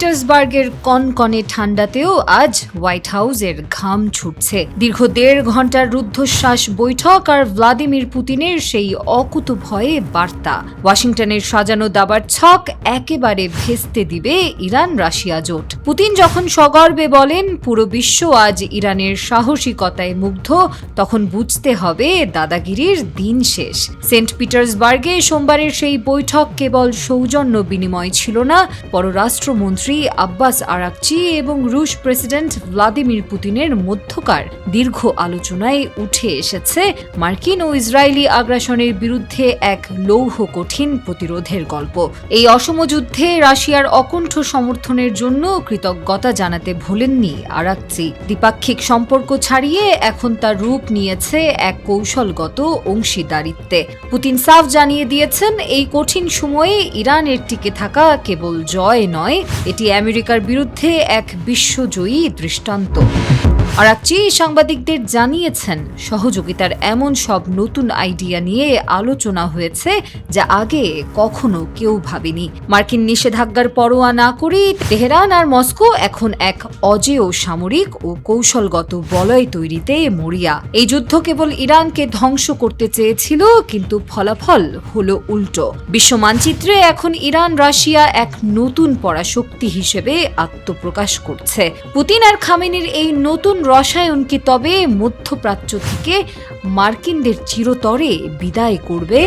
পিটার্সবার্গের কনকনে ঠান্ডাতেও আজ হোয়াইট হাউসের ঘাম ছুটছে। দীর্ঘ ১.৫ ঘন্টার রুদ্ধশ্বাস বৈঠক আর ভ্লাদিমির পুতিনের সেই অকুতভয়ে বার্তা। ওয়াশিংটনের সাজানো দাবার ছক একেবারে ভেস্তে দিবে ইরান রাশিয়া জোট। পুতিন যখন সগর্বে বলেন পুরো বিশ্ব আজ ইরানের সাহসিকতায় মুগ্ধ, তখন বুঝতে হবে দাদাগিরির দিন শেষ। সেন্ট পিটার্সবার্গে সোমবারের সেই বৈঠক কেবল সৌজন্য বিনিময় ছিল না, পররাষ্ট্রমন্ত্রী আব্বাস আরাকচি এবং রুশ প্রেসিডেন্ট ভ্লাদিমির পুতিনের মধ্যকার দীর্ঘ আলোচনায় উঠে এসেছে মার্কিন ও ইসরায়েলি আগ্রাসনের বিরুদ্ধে এক লৌহ কঠিন প্রতিরোধের গল্প। এই অসম যুদ্ধে রাশিয়ার অকুণ্ঠ সমর্থনের জন্য কৃতজ্ঞতা জানাতে ভোলেননি আরাকচি। দ্বিপাক্ষিক সম্পর্ক ছাড়িয়ে এখন তার রূপ নিয়েছে এক কৌশলগত অংশীদারিত্বে। পুতিন সাফ জানিয়ে দিয়েছেন, এই কঠিন সময়ে ইরানের টিকে থাকা কেবল জয় নয়, এটি আমেরিকার বিরুদ্ধে এক বিশ্বজয়ী দৃষ্টান্ত। আরাকচি সাংবাদিকদের জানিয়েছেন, সহযোগিতার এমন সব নতুন আইডিয়া নিয়ে আলোচনা হয়েছে যা আগে কখনো কেউ ভাবেনি। মার্কিন নিষেধাজ্ঞার পরোয়া না করে তেহরান আর মস্কো এখন এক অজেয় সামরিক ও কৌশলগত বলয় তৈরিতে মরিয়া। এই যুদ্ধ কেবল ইরানকে ধ্বংস করতে চেয়েছিল, কিন্তু ফলাফল হলো উল্টো। বিশ্ব মানচিত্রে এখন ইরান রাশিয়া এক নতুন পরাশক্তি হিসেবে আত্মপ্রকাশ করছে। পুতিন আর খামেনির এই নতুন রসায়ন কি তবে মধ্যপ্রাচ্য থেকে মার্কিনদের চিরতরে বিদায় করবে?